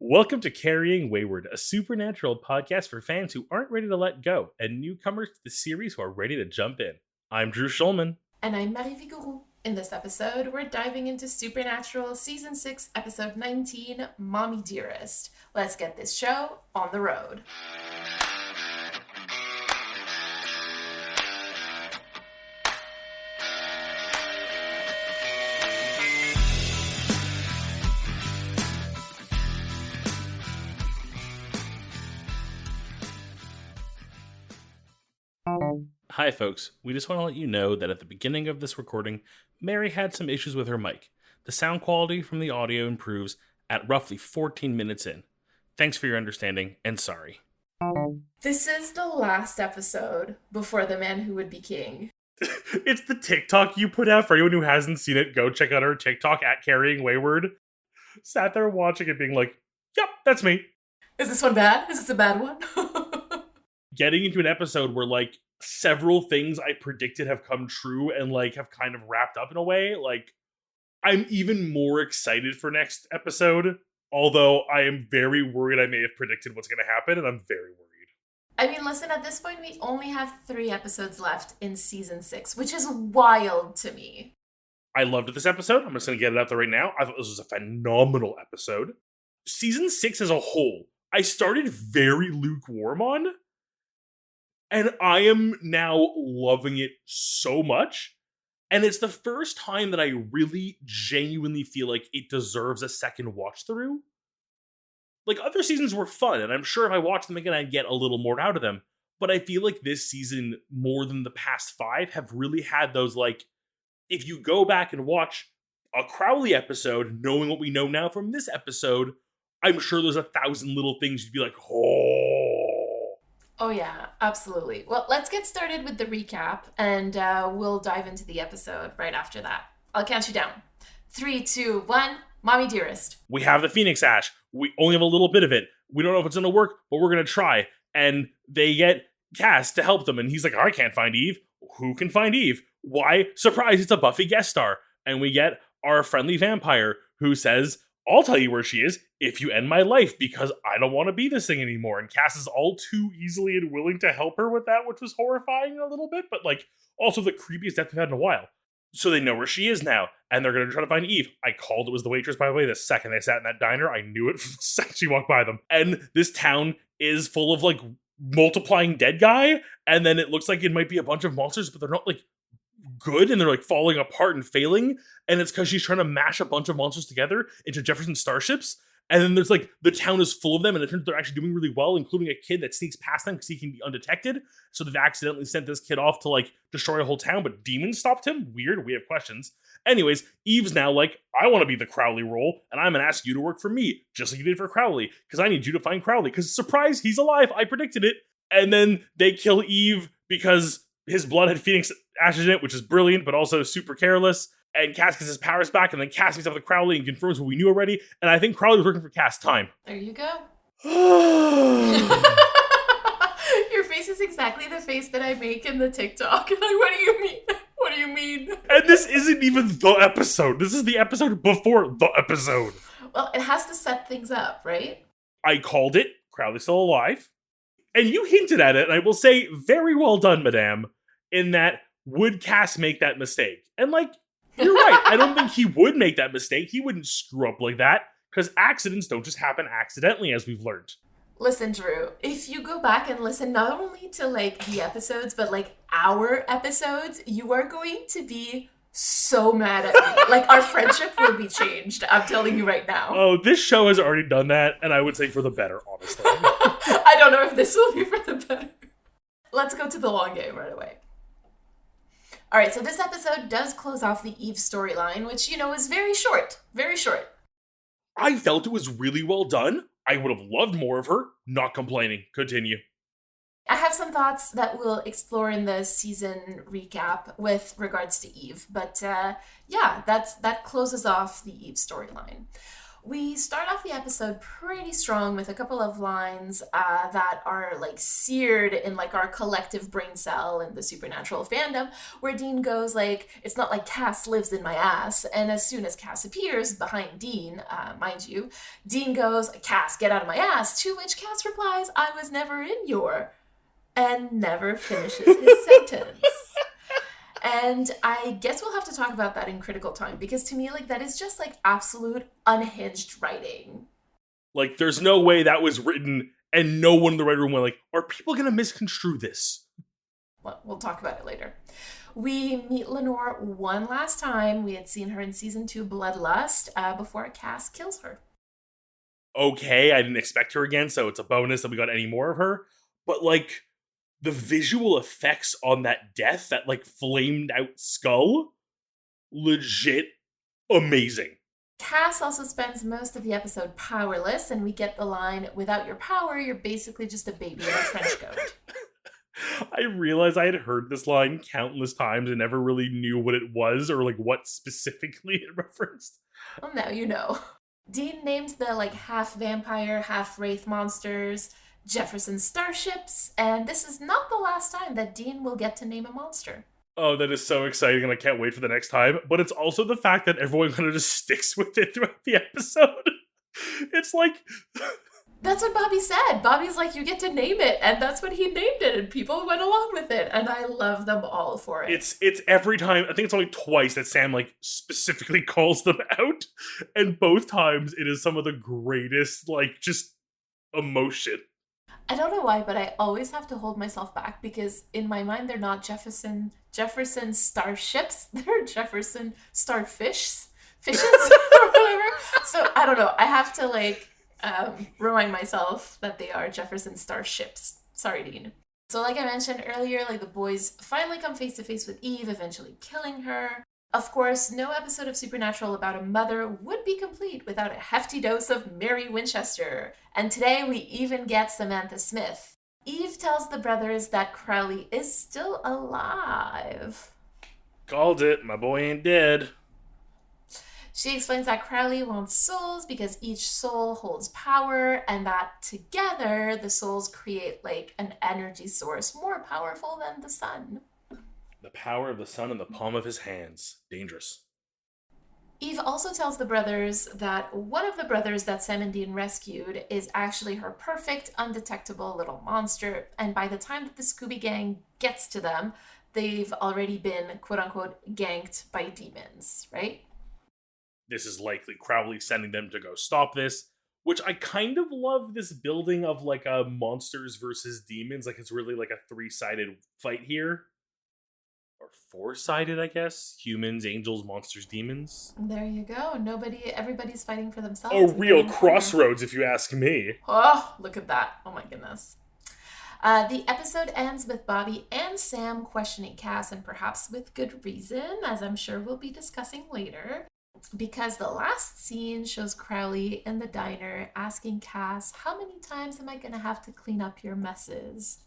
Welcome to Carrying Wayward, a supernatural podcast for fans who aren't ready to let go and newcomers to the series who are ready to jump in. I'm Drew Schulman. And I'm Marie Vigouroux. In this episode, we're diving into Supernatural Season 6, Episode 19, Mommy Dearest. Let's get this show on the road. Hi folks, we just want to let you know that at the beginning of this recording, Mary had some issues with her mic. The sound quality from the audio improves at roughly 14 minutes in. Thanks for your understanding, and sorry. This is the last episode before The Man Who Would Be King. It's the TikTok you put out. For anyone who hasn't seen it, go check out our TikTok at Carrying Wayward. Sat there watching it being like, yep, that's me. Is this one bad? Is this a bad one? Getting into an episode where like several things I predicted have come true and like have kind of wrapped up in a way, like I'm even more excited for next episode, although I am very worried I may have predicted what's going to happen, and I'm very worried. I mean, listen, at this point we only have 3 episodes left in Season 6, which is wild to me. I loved this episode. I'm just going to get it out there right now. I thought this was a phenomenal episode. Season 6 as a whole, I started very lukewarm on, and I am now loving it so much. And it's the first time that I really genuinely feel like it deserves a second watch through. Like, other seasons were fun, and I'm sure if I watch them again, I'd get a little more out of them. But I feel like this season, more than the past 5, have really had those, like, if you go back and watch a Crowley episode, knowing what we know now from this episode, I'm sure there's 1,000 little things you'd be like, Oh yeah, absolutely. Well, let's get started with the recap, and we'll dive into the episode right after that. I'll count you down. 3, 2, 1, Mommy Dearest. We have the Phoenix Ash. We only have a little bit of it. We don't know if it's going to work, but we're going to try. And they get Cass to help them, and he's like, I can't find Eve. Who can find Eve? Why? Surprise, it's a Buffy guest star. And we get our friendly vampire who says, I'll tell you where she is if you end my life because I don't want to be this thing anymore. And Cass is all too easily and willing to help her with that, which was horrifying a little bit, but like also the creepiest death we've had in a while. So they know where she is now, and they're going to try to find Eve. I called it was the waitress, by the way, the second they sat in that diner. I knew it from the second she walked by them. And this town is full of like multiplying dead guy, and then it looks like it might be a bunch of monsters, but they're not like good, and they're like falling apart and failing, and it's because she's trying to mash a bunch of monsters together into Jefferson starships, and then there's like the town is full of them, and it turns out they're actually doing really well, including a kid that sneaks past them because he can be undetected, so they've accidentally sent this kid off to like destroy a whole town, but demons stopped him. Weird, we have questions. Anyways, Eve's now like, I want to be the Crowley role, and I'm gonna ask you to work for me, just like you did for Crowley, because I need you to find Crowley, because surprise, he's alive, I predicted it. And then they kill Eve because his blood had Phoenix ashes in it, which is brilliant, but also super careless. And Cass gets his powers back, and then Cass meets up with Crowley and confirms what we knew already. And I think Crowley was working for Cass. Time. There you go. Your face is exactly the face that I make in the TikTok. Like, what do you mean? What do you mean? And this isn't even the episode. This is the episode before the episode. Well, it has to set things up, right? I called it. Crowley's still alive. And you hinted at it, and I will say, very well done, madame, in that, would Cass make that mistake? And like, you're right. I don't think he would make that mistake. He wouldn't screw up like that, because accidents don't just happen accidentally, as we've learned. Listen, Drew, if you go back and listen not only to like the episodes, but like our episodes, you are going to be so mad at me. Like, our friendship will be changed. I'm telling you right now. Oh, this show has already done that, and I would say for the better, honestly. I don't know if this will be for the better. Let's go to the long game right away. All right, so this episode does close off the Eve storyline, which, you know, is very short. Very short. I felt it was really well done. I would have loved more of her. Not complaining. Continue. I have some thoughts that we'll explore in the season recap with regards to Eve. But yeah, that closes off the Eve storyline. We start off the episode pretty strong with a couple of lines that are like seared in like our collective brain cell in the supernatural fandom, where Dean goes like, "It's not like Cass lives in my ass." And as soon as Cass appears behind Dean, mind you, Dean goes, "Cass, get out of my ass." To which Cass replies, "I was never in your," and never finishes his sentence. And I guess we'll have to talk about that in critical time, because to me, like, that is just like absolute unhinged writing. Like, there's no way that was written and no one in the writing room went like, are people going to misconstrue this? Well, we'll talk about it later. We meet Lenore one last time. We had seen her in season 2 Bloodlust before Cass kills her. Okay, I didn't expect her again, so it's a bonus that we got any more of her. But, like, the visual effects on that death, that, like, flamed out skull, legit amazing. Cass also spends most of the episode powerless, and we get the line, "Without your power, you're basically just a baby in a trench coat." I realized I had heard this line countless times and never really knew what it was or, like, what specifically it referenced. Well, now you know. Dean names the like half vampire, half wraith monsters Jefferson starships, and this is not the last time that Dean will get to name a monster. Oh, that is so exciting, and I can't wait for the next time. But it's also the fact that everyone kind of just sticks with it throughout the episode. It's like... That's what Bobby said. Bobby's like, "You get to name it," and that's what he named it, and people went along with it, and I love them all for it. It's every time, I think it's only twice that Sam, like, specifically calls them out, and both times it is some of the greatest, like, just emotion. I don't know why, but I always have to hold myself back, because in my mind they're not Jefferson starships, they're Jefferson fishes or whatever. So I don't know. I have to like remind myself that they are Jefferson starships. Sorry, Dean. So like I mentioned earlier, like the boys finally come face to face with Eve, eventually killing her. Of course, no episode of Supernatural about a mother would be complete without a hefty dose of Mary Winchester. And today we even get Samantha Smith. Eve tells the brothers that Crowley is still alive. Called it. My boy ain't dead. She explains that Crowley wants souls because each soul holds power, and that together the souls create like an energy source more powerful than the sun. The power of the sun in the palm of his hands. Dangerous. Eve also tells the brothers that one of the brothers that Sam and Dean rescued is actually her perfect, undetectable little monster, and by the time that the Scooby Gang gets to them, they've already been, quote-unquote, ganked by demons, right? This is likely Crowley sending them to go stop this, which I kind of love this building of, like, a monsters versus demons. Like, it's really like a 3-sided fight here. Or 4-sided, I guess. Humans, angels, monsters, demons. There you go. Everybody's fighting for themselves. A real crossroads, if you ask me. Oh, look at that. Oh my goodness. The episode ends with Bobby and Sam questioning Cass, and perhaps with good reason, as I'm sure we'll be discussing later. Because the last scene shows Crowley in the diner asking Cass, "How many times am I going to have to clean up your messes?"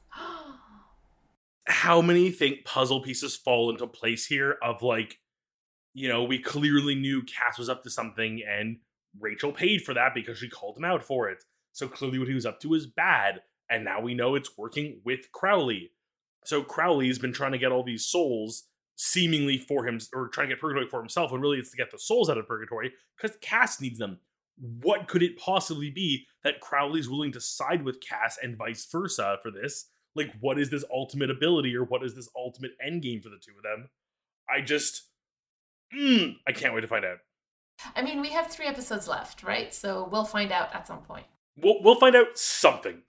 How many puzzle pieces fall into place here of, like, you know, we clearly knew Cass was up to something and Rachel paid for that because she called him out for it. So clearly what he was up to is bad. And now we know it's working with Crowley. So Crowley's been trying to get all these souls seemingly for him, or trying to get purgatory for himself, when really it's to get the souls out of purgatory because Cass needs them. What could it possibly be that Crowley's willing to side with Cass and vice versa for this? Like, what is this ultimate ability, or what is this ultimate endgame for the two of them? I can't wait to find out. I mean, we have 3 episodes left, right? So we'll find out at some point. We'll find out something.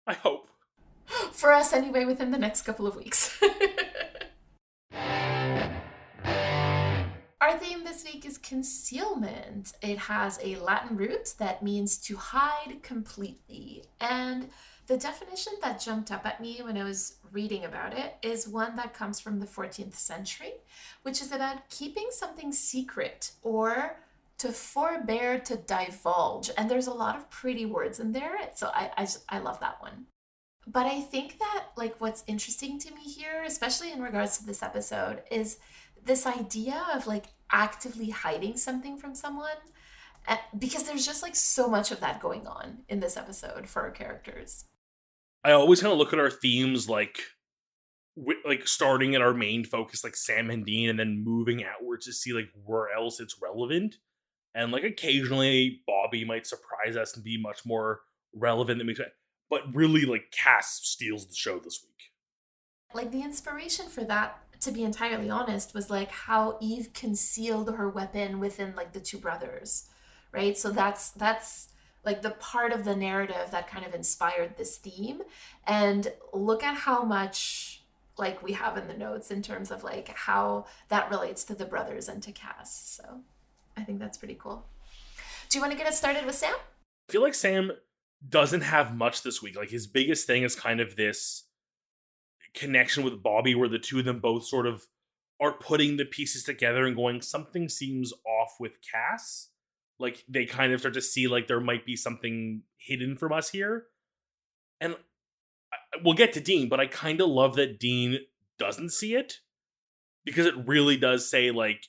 I hope. For us, anyway, within the next couple of weeks. Our theme this week is concealment. It has a Latin root that means to hide completely. And the definition that jumped up at me when I was reading about it is one that comes from the 14th century, which is about keeping something secret or to forbear to divulge. And there's a lot of pretty words in there, so I love that one. But I think that, like, what's interesting to me here, especially in regards to this episode, is this idea of, like, actively hiding something from someone. Because there's just like so much of that going on in this episode for our characters. I always kind of look at our themes like starting at our main focus, like Sam and Dean, and then moving outwards to see like where else it's relevant. And like occasionally Bobby might surprise us and be much more relevant than we expect. But really, like Cass steals the show this week. Like the inspiration for that, to be entirely honest, was like how Eve concealed her weapon within like the two brothers, right? So that's like the part of the narrative that kind of inspired this theme. And look at how much like we have in the notes in terms of like how that relates to the brothers and to Cass. So I think that's pretty cool. Do you want to get us started with Sam? I feel like Sam doesn't have much this week. Like his biggest thing is kind of this connection with Bobby where the two of them both sort of are putting the pieces together and going, something seems off with Cass. Like they kind of start to see like there might be something hidden from us here. And we'll get to Dean, but I kind of love that Dean doesn't see it because it really does say like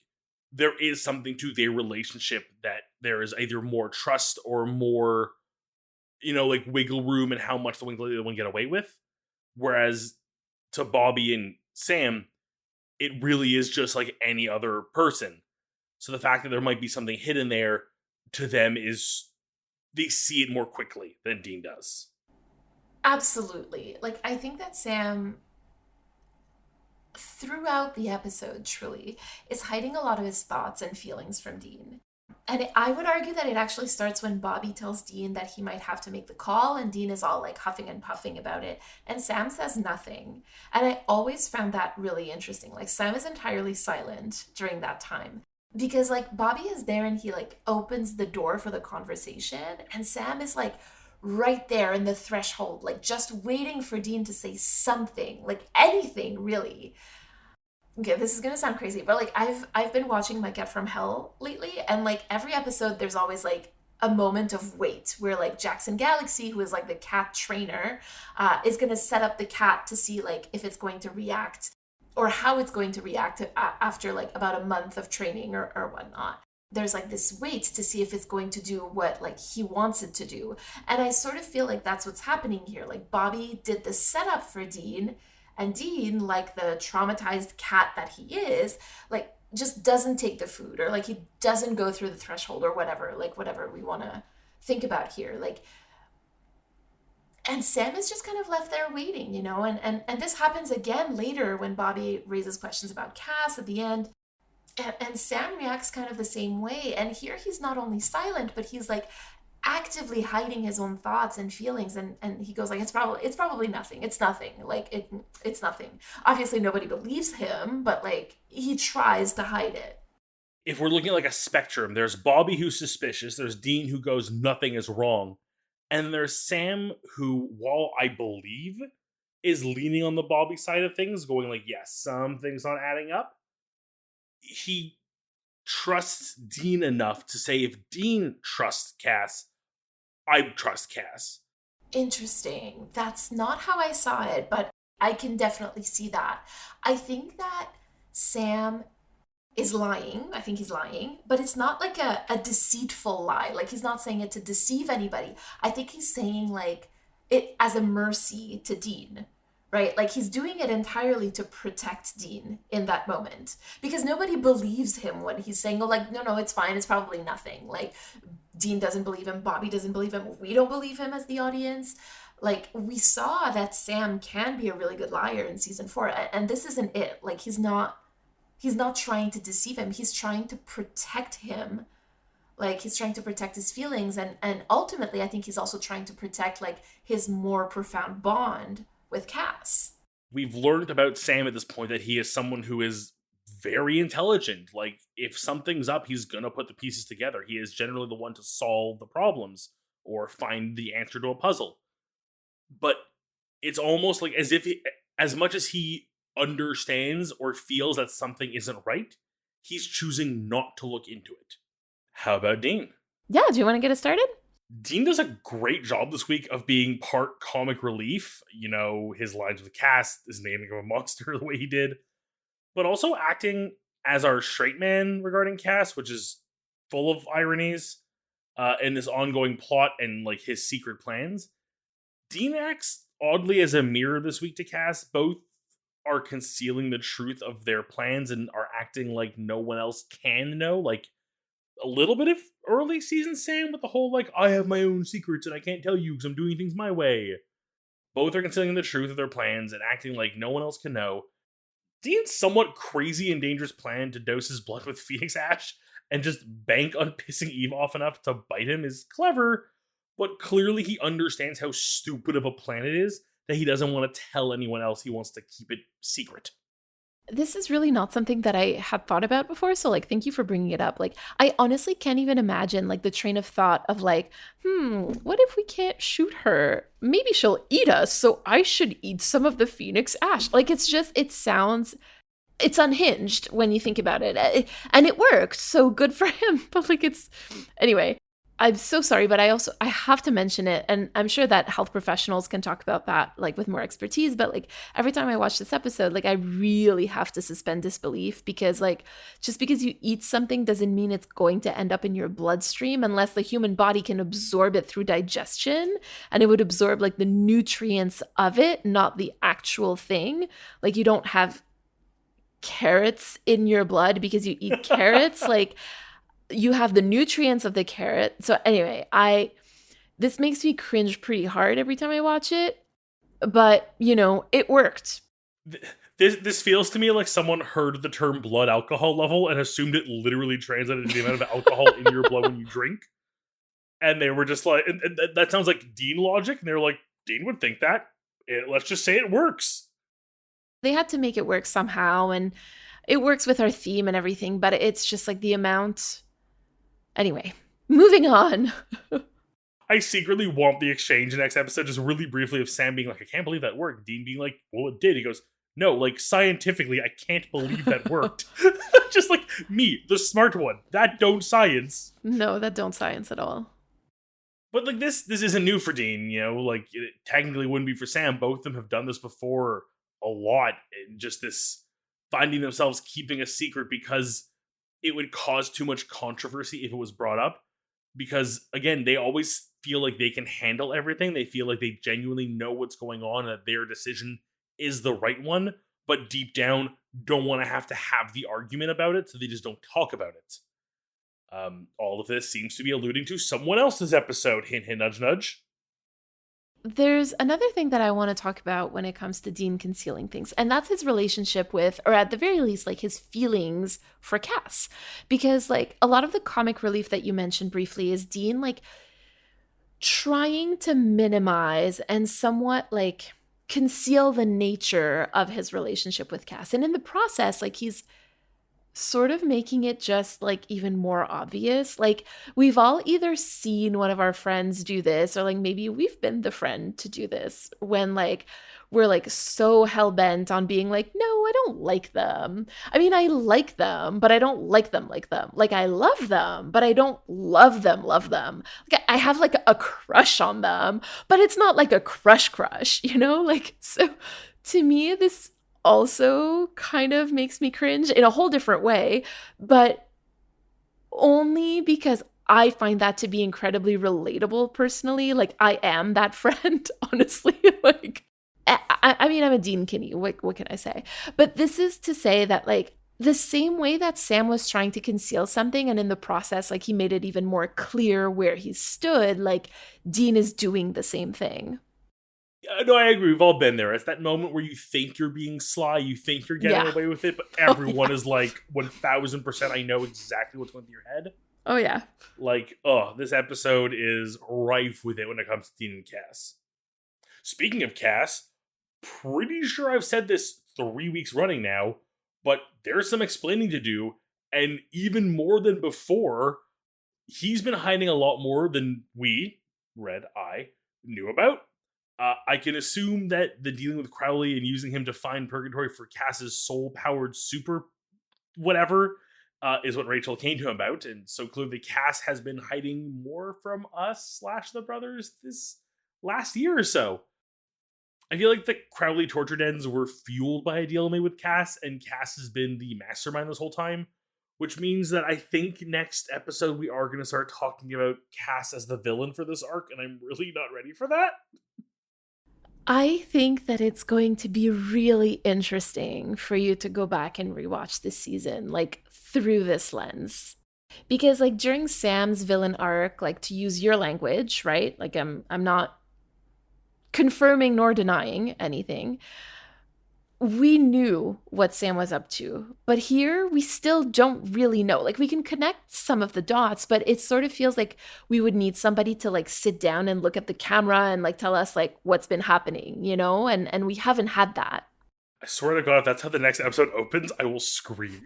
there is something to their relationship that there is either more trust or more, like wiggle room and how much the one get away with. Whereas to Bobby and Sam, it really is just like any other person. So the fact that there might be something hidden there to them is they see it more quickly than Dean does. Absolutely. Like I think that Sam throughout the episode truly is hiding a lot of his thoughts and feelings from Dean. And I would argue that it actually starts when Bobby tells Dean that he might have to make the call, and Dean is all like huffing and puffing about it, and Sam says nothing. And I always found that really interesting. Like Sam is entirely silent during that time because like Bobby is there and he like opens the door for the conversation, and Sam is like right there in the threshold, like just waiting for Dean to say something, like anything really. Okay, this is gonna sound crazy, but like I've been watching My Get From Hell lately, and like every episode there's always like a moment of wait where like Jackson Galaxy, who is like the cat trainer, is gonna set up the cat to see like if it's going to react or how it's going to react after like about a month of training or whatnot. There's like this wait to see if it's going to do what like he wants it to do. And I sort of feel like that's what's happening here. Like Bobby did the setup for Dean, and Dean, like the traumatized cat that he is, like just doesn't take the food, or like he doesn't go through the threshold or whatever, like whatever we want to think about here. Like, and Sam is just kind of left there waiting, and this happens again later when Bobby raises questions about Cass at the end. And Sam reacts kind of the same way. And here he's not only silent, but he's like actively hiding his own thoughts and feelings. And he goes like, it's probably nothing. It's nothing. Like it's nothing. Obviously nobody believes him, but like he tries to hide it. If we're looking at like a spectrum, there's Bobby who's suspicious, there's Dean who goes nothing is wrong, and there's Sam who, while I believe, is leaning on the Bobby side of things, going like, yes, something's not adding up. He trusts Dean enough to say if Dean trusts Cass, I trust Cass. Interesting. That's not how I saw it, but I can definitely see that. I think that Sam is lying. I think he's lying, but it's not like a deceitful lie. Like he's not saying it to deceive anybody. I think he's saying like it as a mercy to Dean, right? Like he's doing it entirely to protect Dean in that moment because nobody believes him when he's saying, oh, like, no, it's fine. It's probably nothing. Like Dean doesn't believe him. Bobby doesn't believe him. We don't believe him as the audience. Like we saw that Sam can be a really good liar in season 4, and this isn't it. Like he's not trying to deceive him. He's trying to protect him. Like he's trying to protect his feelings, and ultimately I think he's also trying to protect like his more profound bond with Cass. We've learned about Sam at this point that he is someone who is very intelligent. Like if something's up, he's gonna put the pieces together. He is generally the one to solve the problems or find the answer to a puzzle. But it's almost like as if as much as he understands or feels that something isn't right, he's choosing not to look into it. How about Dean? Yeah, do you want to get us started? Dean does a great job this week of being part comic relief. His lines with Cass, his naming of a monster the way he did, but also acting as our straight man regarding Cass, which is full of ironies. in this ongoing plot and like his secret plans. Dean acts oddly as a mirror this week to Cass. Both are concealing the truth of their plans and are acting like no one else can know. Like a little bit of early season Sam with the whole like, I have my own secrets and I can't tell you because I'm doing things my way. Both are concealing the truth of their plans and acting like no one else can know. Dean's somewhat crazy and dangerous plan to dose his blood with Phoenix Ash and just bank on pissing Eve off enough to bite him is clever, but clearly he understands how stupid of a plan it is that he doesn't want to tell anyone else. He wants to keep it secret. This is really not something that I had thought about before, so like thank you for bringing it up. Like I honestly can't even imagine like the train of thought of like, what if we can't shoot her? Maybe she'll eat us, so I should eat some of the Phoenix Ash. Like it's unhinged when you think about it. And it worked, so good for him. But like anyway, I'm so sorry, but I have to mention it, and I'm sure that health professionals can talk about that like with more expertise, but like every time I watch this episode, like I really have to suspend disbelief because like just because you eat something doesn't mean it's going to end up in your bloodstream unless the human body can absorb it through digestion, and it would absorb like the nutrients of it, not the actual thing. Like you don't have carrots in your blood because you eat carrots. Like you have the nutrients of the carrot. So anyway, this makes me cringe pretty hard every time I watch it, but you know, it worked. This feels to me like someone heard the term blood alcohol level and assumed it literally translated to the amount of alcohol in your blood when you drink. And they were just like, and that sounds like Dean logic. And they're like, Dean would think that. Let's just say it works. They had to make it work somehow, and it works with our theme and everything, but it's just like the amount. Anyway, moving on. I secretly want the exchange next episode, just really briefly, of Sam being like, I can't believe that worked. Dean being like, well, it did. He goes, no, like, scientifically, I can't believe that worked. Just like me, the smart one. That don't science. No, that don't science at all. But like this isn't new for Dean, you know? Like, it technically wouldn't be for Sam. Both of them have done this before a lot. And just this finding themselves keeping a secret because it would cause too much controversy if it was brought up. Because, again, they always feel like they can handle everything. They feel like they genuinely know what's going on and that their decision is the right one. But deep down, don't want to have the argument about it, so they just don't talk about it. All of this seems to be alluding to someone else's episode. Hint, hint, nudge, nudge. There's another thing that I want to talk about when it comes to Dean concealing things, and that's his relationship with, or at the very least, like his feelings for Cass. Because like a lot of the comic relief that you mentioned briefly is Dean like trying to minimize and somewhat like conceal the nature of his relationship with Cass. And in the process, like he's sort of making it just like even more obvious. Like we've all either seen one of our friends do this, or like maybe we've been the friend to do this when like we're like so hell-bent on being like, no, I don't like them. I mean, I like them, but I don't like them like them. Like I love them, but I don't love them. Like I have like a crush on them, but it's not like a crush, you know? Like, so to me, this also kind of makes me cringe in a whole different way, but only because I find that to be incredibly relatable personally. Like I am that friend, honestly. Like I mean, I'm a Dean Kinney. What can I say? But this is to say that like the same way that Sam was trying to conceal something, and in the process, like he made it even more clear where he stood, like Dean is doing the same thing. No, I agree. We've all been there. It's that moment where you think you're being sly, you think you're getting away with it, but everyone is like 1000%. I know exactly what's going through your head. Oh yeah. Like, this episode is rife with it when it comes to Dean and Cass. Speaking of Cass, pretty sure I've said this 3 weeks running now, but there's some explaining to do, and even more than before, he's been hiding a lot more than we, Red Eye, knew about. I can assume that the dealing with Crowley and using him to find purgatory for Cass's soul-powered super whatever is what Rachel came to him about. And so clearly Cass has been hiding more from us / the brothers this last year or so. I feel like the Crowley torture dens were fueled by a deal made with Cass, and Cass has been the mastermind this whole time. which means that I think next episode we are going to start talking about Cass as the villain for this arc, and I'm really not ready for that. I think that it's going to be really interesting for you to go back and rewatch this season, like through this lens. Because like during Sam's villain arc, like to use your language, right? Like I'm not confirming nor denying anything. We knew what Sam was up to, but here we still don't really know. Like we can connect some of the dots, but it sort of feels like we would need somebody to like sit down and look at the camera and like tell us like what's been happening, you know? And we haven't had that. I swear to God, if that's how the next episode opens, I will scream.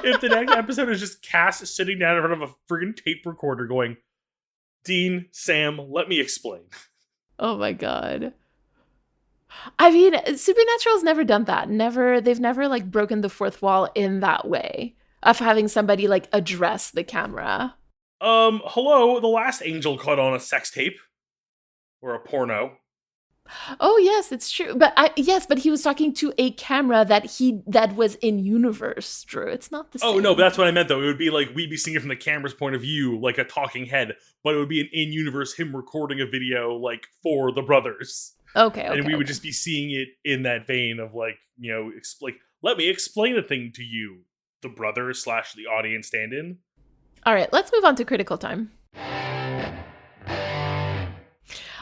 If the next episode is just Cass sitting down in front of a friggin' tape recorder going, Dean, Sam, let me explain. Oh my God. I mean, Supernatural's never done that. They've never like broken the fourth wall in that way of having somebody like address the camera. Hello, the last angel caught on a sex tape. Or a porno. Oh yes, it's true. But he was talking to a camera that was in universe, Drew. It's not the same. Oh no, but that's what I meant though. It would be like we'd be seeing it from the camera's point of view, like a talking head, but it would be an in-universe him recording a video like for the brothers. Okay. And we would just be seeing it in that vein of like, you know, let me explain a thing to you, the brother / the audience stand-in. All right, let's move on to critical time.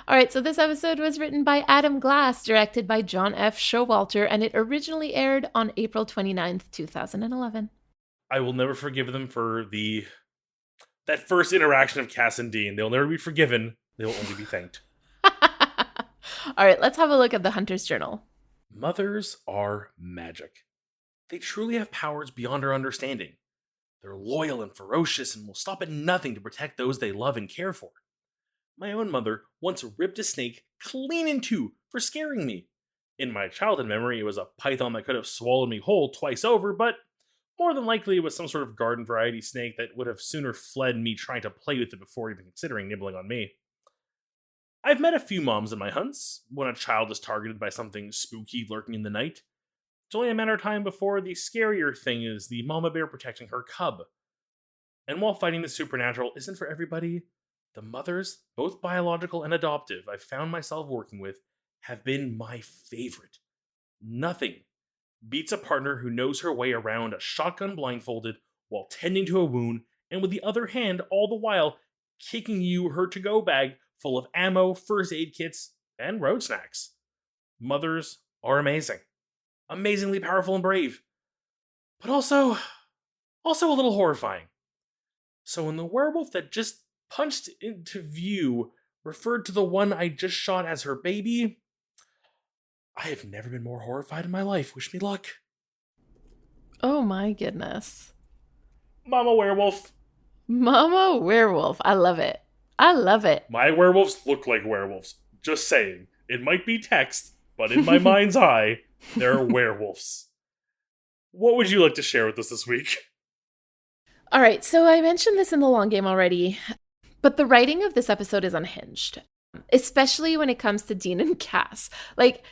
All right, so this episode was written by Adam Glass, directed by John F. Showalter, and it originally aired on April 29th, 2011. I will never forgive them for that first interaction of Cass and Dean. They'll never be forgiven. They will only be thanked. All right, let's have a look at the Hunter's Journal. Mothers are magic. They truly have powers beyond our understanding. They're loyal and ferocious and will stop at nothing to protect those they love and care for. My own mother once ripped a snake clean in two for scaring me. In my childhood memory, it was a python that could have swallowed me whole twice over, but more than likely it was some sort of garden variety snake that would have sooner fled me trying to play with it before even considering nibbling on me. I've met a few moms in my hunts, when a child is targeted by something spooky lurking in the night. It's only a matter of time before the scarier thing is the mama bear protecting her cub. And while fighting the supernatural isn't for everybody, the mothers, both biological and adoptive, I've found myself working with have been my favorite. Nothing beats a partner who knows her way around a shotgun blindfolded while tending to a wound, and with the other hand all the while kicking you her to-go bag full of ammo, first aid kits, and road snacks. Mothers are amazing. Amazingly powerful and brave. But also a little horrifying. So when the werewolf that just punched into view referred to the one I just shot as her baby, I have never been more horrified in my life. Wish me luck. Oh my goodness. Mama werewolf. Mama werewolf. I love it. I love it. My werewolves look like werewolves. Just saying. It might be text, but in my mind's eye, they're werewolves. What would you like to share with us this week? All right, so I mentioned this in the long game already, but the writing of this episode is unhinged, especially when it comes to Dean and Cass. Like,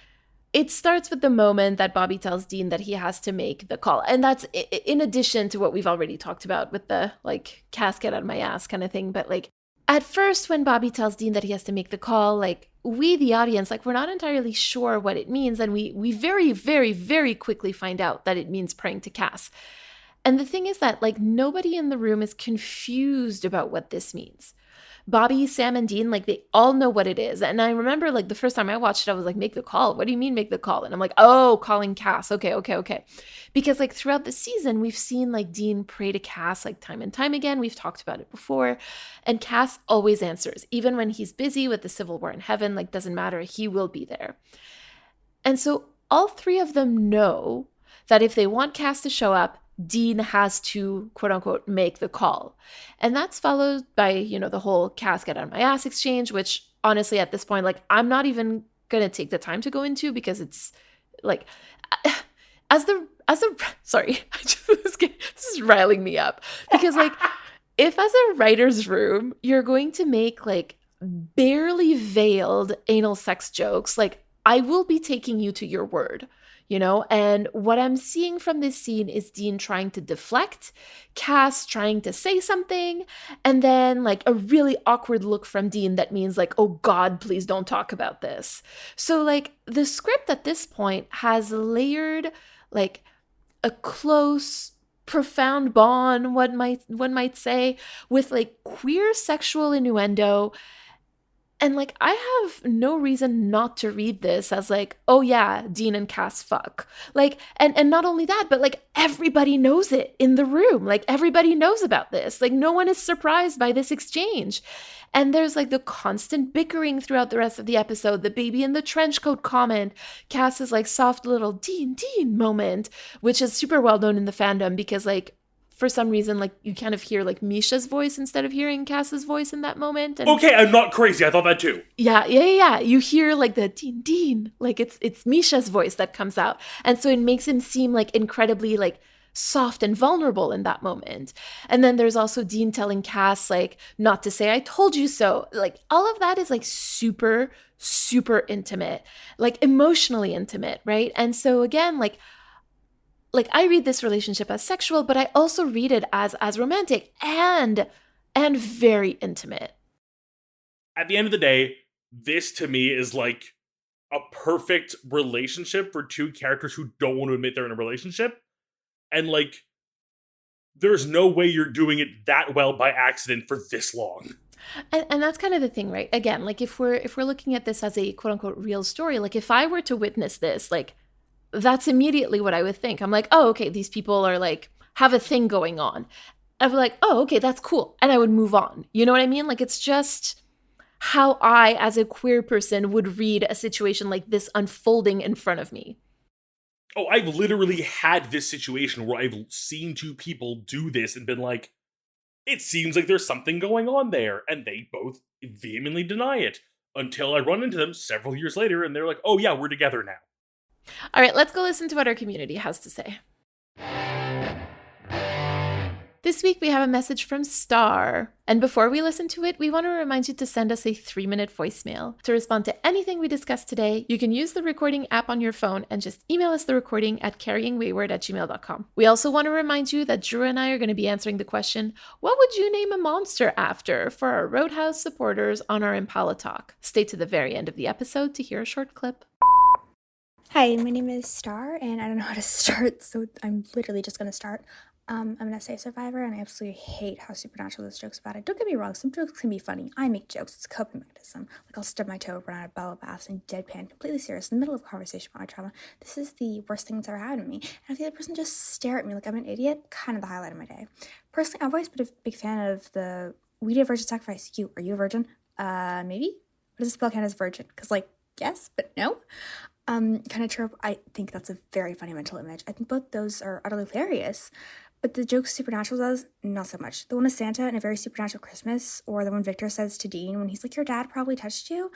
it starts with the moment that Bobby tells Dean that he has to make the call. And that's in addition to what we've already talked about with the, like, Cass get out of my ass kind of thing. But, like, at first, when Bobby tells Dean that he has to make the call, like, we, the audience, like, we're not entirely sure what it means. And we very, very, very quickly find out that it means praying to Cass. And the thing is that, like, nobody in the room is confused about what this means. Bobby, Sam, and Dean, like, they all know what it is. And I remember, like, the first time I watched it, I was like, make the call. What do you mean make the call? And I'm like, oh, calling Cass. Okay. Because, like, throughout the season, we've seen, like, Dean pray to Cass, like, time and time again. We've talked about it before. And Cass always answers. Even when he's busy with the Civil War in heaven, like, doesn't matter. He will be there. And so all three of them know that if they want Cass to show up, Dean has to, quote unquote, make the call. And that's followed by, you know, the whole Cass get out of my ass exchange, which honestly at this point, like, I'm not even going to take the time to go into because it's like, sorry, this is riling me up because, like, if as a writer's room, you're going to make, like, barely veiled anal sex jokes, like, I will be taking you to your word. you know? And what I'm seeing from this scene is Dean trying to deflect, Cass trying to say something, and then like a really awkward look from Dean that means like, oh God, please don't talk about this. So like the script at this point has layered like a close, profound bond, one might say, with like queer sexual innuendo. And like I have no reason not to read this as like, oh yeah, Dean and Cass fuck. Like, and not only that, but like everybody knows it in the room. Like everybody knows about this. Like no one is surprised by this exchange. And there's like the constant bickering throughout the rest of the episode, the baby in the trench coat comment, Cass's like soft little Dean moment, which is super well known in the fandom because like for some reason, like you kind of hear like Misha's voice instead of hearing Cass's voice in that moment. And Okay, I'm not crazy. I thought that too. yeah. You hear like the Dean, like it's Misha's voice that comes out, and so it makes him seem like incredibly like soft and vulnerable in that moment. And then there's also Dean telling Cass like not to say I told you so. Like all of that is like super intimate, like emotionally intimate, right? And so again, like I read this relationship as sexual, but I also read it as romantic and very intimate. At the end of the day, this to me is like a perfect relationship for two characters who don't want to admit they're in a relationship. And like, there's no way you're doing it that well by accident for this long. And that's kind of the thing, right? Again, like if we're looking at this as a quote unquote real story, like if I were to witness this, like that's immediately what I would think. I'm like, oh, okay, these people are like, have a thing going on. I'd be like, oh, okay, that's cool. And I would move on. You know what I mean? Like, it's just how I, as a queer person, would read a situation like this unfolding in front of me. Oh, I've literally had this situation where I've seen two people do this and been like, it seems like there's something going on there. And they both vehemently deny it until I run into them several years later and they're like, oh yeah, we're together now. All right, let's go listen to what our community has to say. This week we have a message from Star. And before we listen to it, we want to remind you to send us a 3-minute voicemail. To respond to anything we discussed today, you can use the recording app on your phone and just email us the recording at carryingwayward@gmail.com. We also want to remind you that Drew and I are going to be answering the question, what would you name a monster after, for our Roadhouse supporters on our Impala Talk. Stay to the very end of the episode to hear a short clip. Hi, my name is Star, and I don't know how to start, so I'm literally just going to start. I'm an essay survivor, and I absolutely hate how supernatural this joke's about it. Don't get me wrong, some jokes can be funny. I make jokes, it's a coping mechanism. Like, I'll stub my toe, run out of bubble baths, and deadpan, completely serious, in the middle of a conversation about my trauma. This is the worst thing that's ever happened to me. And if the other person just stare at me like I'm an idiot, kind of the highlight of my day. Personally, I've always been a big fan of the we did a virgin sacrifice. Are you a virgin? Maybe? What does the spell count as virgin? Because, like, yes, but no. Kind of trope. I think that's a very funny mental image. I think both those are utterly hilarious. But the joke Supernatural does, not so much. The one with Santa and A Very Supernatural Christmas, or the one Victor says to Dean when he's like, your dad probably touched you.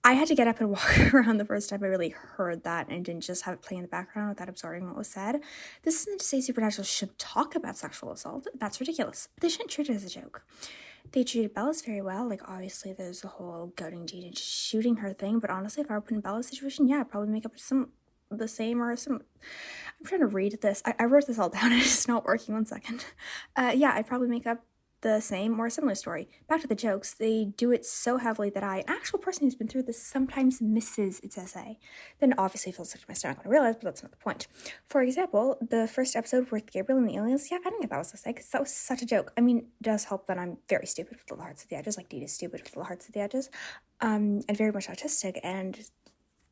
I had to get up and walk around the first time I really heard that and didn't just have it play in the background without absorbing what was said. This isn't to say Supernatural should talk about sexual assault. That's ridiculous. They shouldn't treat it as a joke. They treated Bella's very well. Like, obviously, there's the whole goading Dean and shooting her thing. But honestly, if I were put in Bella's situation, yeah, I'd probably make up the same or some. I'm trying to read this. I wrote this all down. It's not working. 1 second. Yeah, I'd probably make up the same or a similar story. Back to the jokes. They do it so heavily that an actual person who's been through this sometimes misses its essay. Then obviously feels sick to my stomach when I realize, but that's not the point. For example, the first episode with Gabriel and the aliens, yeah, I didn't get that was essay because that was such a joke. I mean, it does help that I'm very stupid with little hearts at the edges, like Dean is stupid with little hearts at the edges, and very much autistic and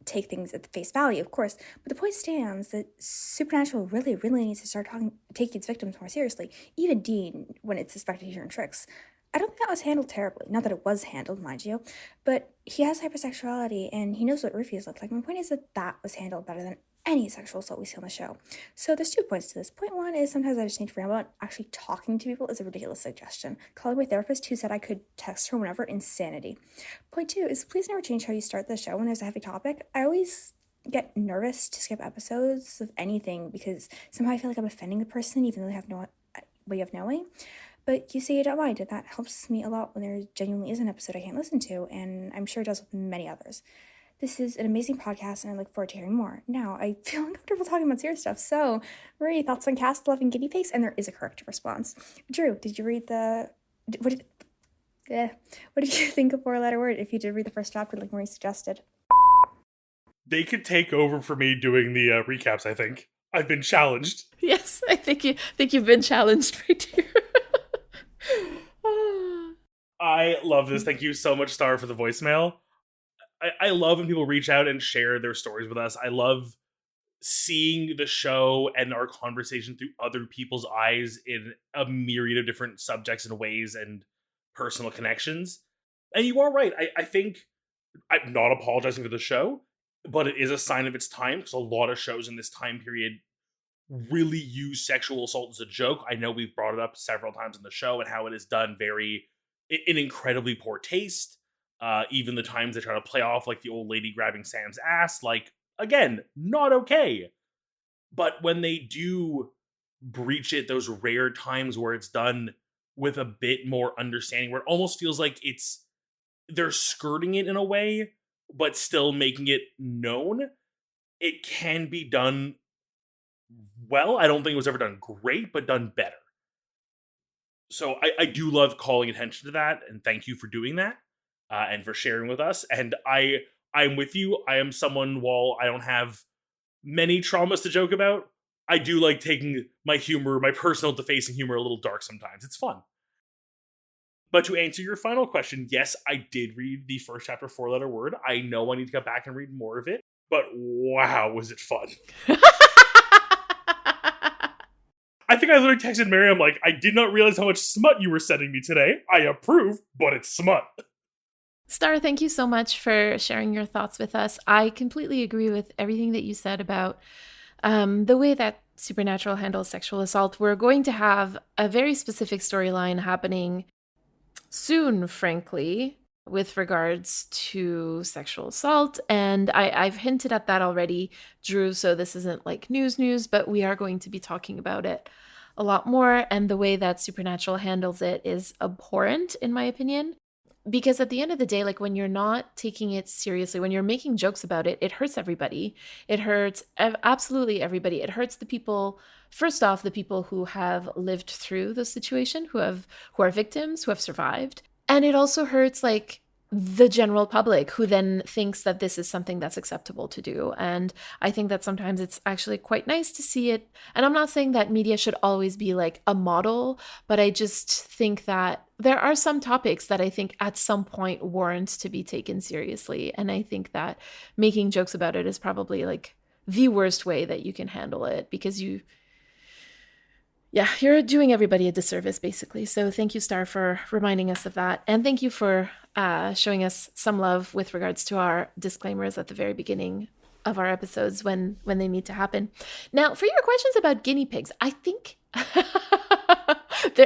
take things at the face value, of course, but the point stands that Supernatural really needs to start taking its victims more seriously. Even Dean, when it's suspected he turned tricks. I don't think that was handled terribly. Not that it was handled, mind you, but he has hypersexuality and he knows what roofies look like. My point is that was handled better than any sexual assault we see on the show. So there's 2 points to this. Point 1 is sometimes I just need to ramble on. Actually talking to people is a ridiculous suggestion. Calling my therapist who said I could text her whenever, insanity. Point 2 is please never change how you start the show when there's a heavy topic. I always get nervous to skip episodes of anything because somehow I feel like I'm offending the person even though they have no way of knowing. But you say you don't mind, and that helps me a lot when there genuinely is an episode I can't listen to, and I'm sure it does with many others. This is an amazing podcast, and I look forward to hearing more. Now, I feel uncomfortable talking about serious stuff. So, Marie, thoughts on cast loving guinea pigs? And there is a correct response. Drew, did you read the... What did you think of Four Letter Word if you did read the first chapter like Marie suggested? They could take over for me doing the recaps, I think. I've been challenged. Yes, I think you've been challenged, my dear. I love this. Thank you so much, Star, for the voicemail. I love when people reach out and share their stories with us. I love seeing the show and our conversation through other people's eyes in a myriad of different subjects and ways and personal connections. And you are right. I think I'm not apologizing for the show, but it is a sign of its time because a lot of shows in this time period really use sexual assault as a joke. I know we've brought it up several times in the show and how it is done in incredibly poor taste. Even the times they try to play off like the old lady grabbing Sam's ass, like, again, not okay. But when they do breach it, those rare times where it's done with a bit more understanding, where it almost feels like they're skirting it in a way, but still making it known, it can be done well. I don't think it was ever done great, but done better. So I do love calling attention to that, and thank you for doing that. And for sharing with us. And I'm with you. I am someone, while I don't have many traumas to joke about, I do like taking my humor, my personal defacing humor, a little dark sometimes. It's fun. But to answer your final question, yes, I did read the first chapter, Four Letter Word. I know I need to go back and read more of it, but wow, was it fun. I think I literally texted Mary, I'm like, I did not realize how much smut you were sending me today. I approve, but it's smut. Star, thank you so much for sharing your thoughts with us. I completely agree with everything that you said about the way that Supernatural handles sexual assault. We're going to have a very specific storyline happening soon, frankly, with regards to sexual assault. And I've hinted at that already, Drew, so this isn't like news, but we are going to be talking about it a lot more. And the way that Supernatural handles it is abhorrent, in my opinion. Because at the end of the day, like when you're not taking it seriously, when you're making jokes about it, it hurts everybody. It hurts absolutely everybody. It hurts the people, first off, the people who have lived through the situation, who are victims, who have survived. And it also hurts like the general public who then thinks that this is something that's acceptable to do. And I think that sometimes it's actually quite nice to see it. And I'm not saying that media should always be like a model, but I just think that there are some topics that I think at some point warrant to be taken seriously. And I think that making jokes about it is probably like the worst way that you can handle it, because you're doing everybody a disservice, basically. So thank you, Star, for reminding us of that. And thank you for showing us some love with regards to our disclaimers at the very beginning of our episodes when they need to happen. Now, for your questions about guinea pigs, I think...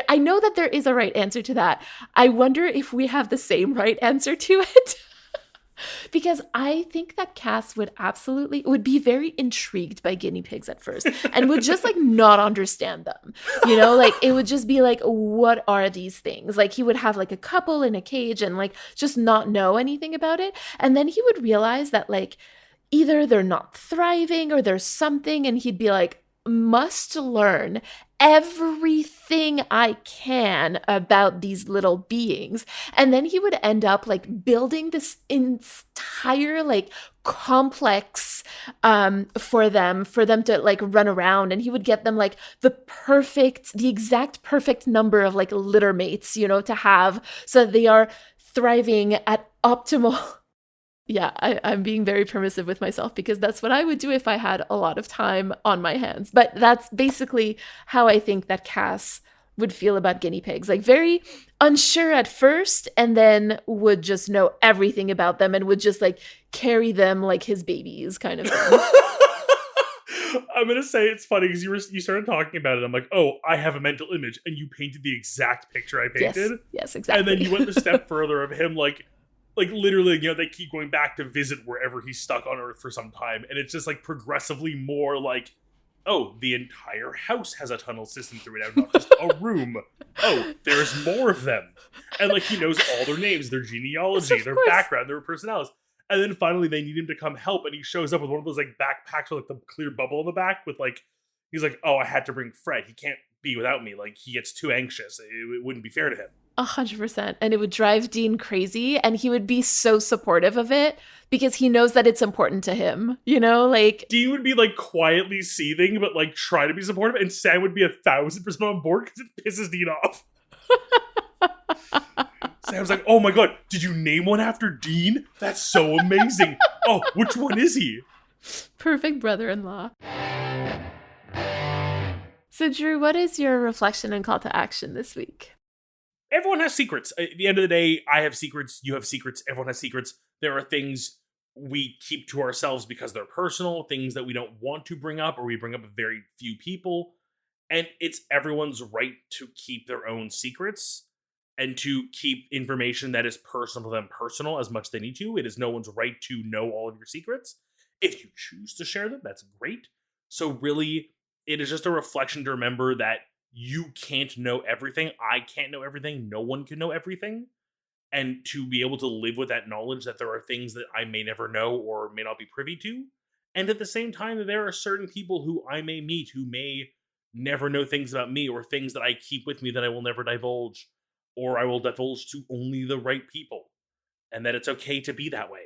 I know that there is a right answer to that. I wonder if we have the same right answer to it. Because I think that Cass would be very intrigued by guinea pigs at first and would just like not understand them. You know, like it would just be like, what are these things? Like he would have like a couple in a cage and like just not know anything about it. And then he would realize that like either they're not thriving or there's something, and he'd be like, must learn everything I can about these little beings. And then he would end up like building this entire like complex for them to like run around, and he would get them like the exact perfect number of like litter mates, you know, to have so that they are thriving at optimal. Yeah, I'm being very permissive with myself because that's what I would do if I had a lot of time on my hands. But that's basically how I think that Cass would feel about guinea pigs. Like very unsure at first, and then would just know everything about them and would just like carry them like his babies kind of thing. I'm going to say it's funny because you started talking about it. I'm like, oh, I have a mental image. And you painted the exact picture I painted. Yes, exactly. And then you went a step further of him like literally, you know, they keep going back to visit wherever he's stuck on Earth for some time. And it's just like progressively more like, oh, the entire house has a tunnel system through it, not just a room. Oh, there's more of them. And like he knows all their names, their genealogy, Yes, their course. background, their personalities. And then finally they need him to come help, and he shows up with one of those like backpacks with like the clear bubble in the back with like he's like, oh, I had to bring Fred. He can't be without me. Like he gets too anxious. It wouldn't be fair to him. 100%. And it would drive Dean crazy. And he would be so supportive of it because he knows that it's important to him. You know, like Dean would be like quietly seething, but like try to be supportive, and Sam would be 1,000% on board because it pisses Dean off. Sam's like, oh my god, did you name one after Dean? That's so amazing. Oh, which one is he? perfect brother-in-law. So Drew, what is your reflection and call to action this week? Everyone has secrets. At the end of the day, I have secrets, you have secrets, everyone has secrets. There are things we keep to ourselves because they're personal, things that we don't want to bring up or we bring up with very few people. And it's everyone's right to keep their own secrets and to keep information that is personal to them personal as much as they need to. It is no one's right to know all of your secrets. If you choose to share them, that's great. So really, it is just a reflection to remember that you can't know everything. I can't know everything. No one can know everything. And to be able to live with that knowledge that there are things that I may never know or may not be privy to. And at the same time, there are certain people who I may meet who may never know things about me or things that I keep with me that I will never divulge, or I will divulge to only the right people. And that it's okay to be that way.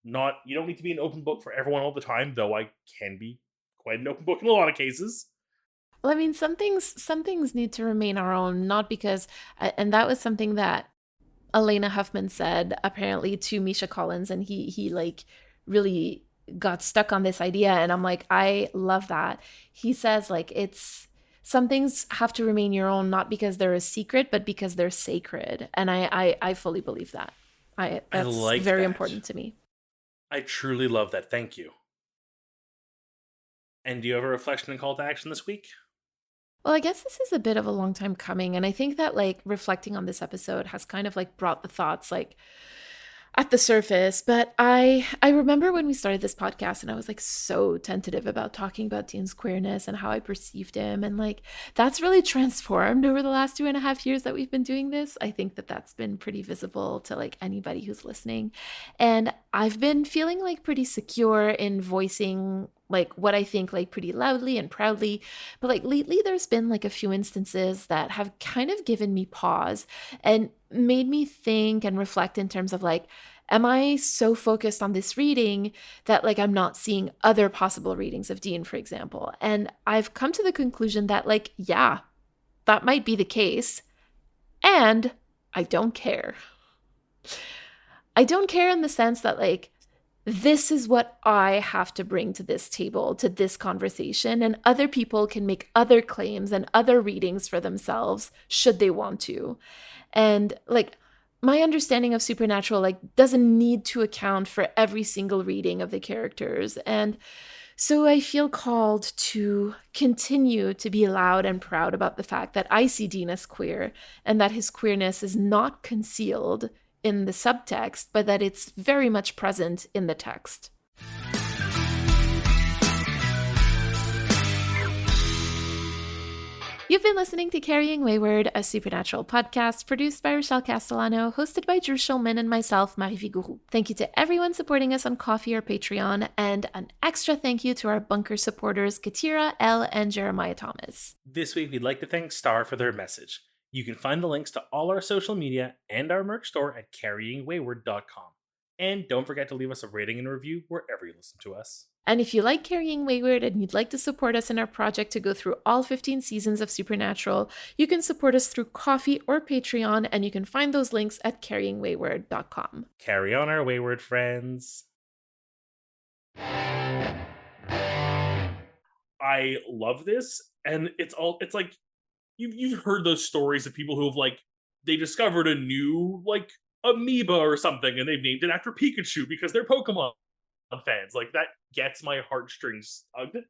You don't need to be an open book for everyone all the time, though I can be quite an open book in a lot of cases. Well, I mean, some things need to remain our own, not because, and that was something that Elena Huffman said apparently to Misha Collins, and he like really got stuck on this idea, and I'm like, I love that. He says like some things have to remain your own, not because they're a secret, but because they're sacred, and I fully believe that. That's like very that. important to me. I truly love that. Thank you. And do you have a reflection and call to action this week? Well, I guess this is a bit of a long time coming. And I think that like reflecting on this episode has kind of like brought the thoughts like at the surface. But I remember when we started this podcast and I was like so tentative about talking about Dean's queerness and how I perceived him. And like that's really transformed over the last 2.5 years that we've been doing this. I think that that's been pretty visible to like anybody who's listening. And I've been feeling like pretty secure in voicing like what I think like pretty loudly and proudly. But like lately there's been like a few instances that have kind of given me pause and made me think and reflect in terms of like, am I so focused on this reading that like I'm not seeing other possible readings of Dean, for example? And I've come to the conclusion that like, yeah, that might be the case. And I don't care. I don't care in the sense that like, this is what I have to bring to this table, to this conversation, and other people can make other claims and other readings for themselves should they want to. And like my understanding of Supernatural like doesn't need to account for every single reading of the characters. And so I feel called to continue to be loud and proud about the fact that I see Dean as queer and that his queerness is not concealed in the subtext, but that it's very much present in the text. You've been listening to Carrying Wayward, a Supernatural podcast produced by Rochelle Castellano, hosted by Drew Schulman and myself, Marie Vigourou. Thank you to everyone supporting us on Ko-fi or Patreon, and an extra thank you to our bunker supporters, Katira, Elle, and Jeremiah Thomas. This week, we'd like to thank Star for their message. You can find the links to all our social media and our merch store at carryingwayward.com. And don't forget to leave us a rating and review wherever you listen to us. And if you like Carrying Wayward and you'd like to support us in our project to go through all 15 seasons of Supernatural, you can support us through Ko-fi or Patreon, and you can find those links at carryingwayward.com. Carry on, our wayward friends. I love this, and it's like you've heard those stories of people who have like they discovered a new like amoeba or something and they've named it after Pikachu because they're Pokemon fans. Like that gets my heartstrings tugged.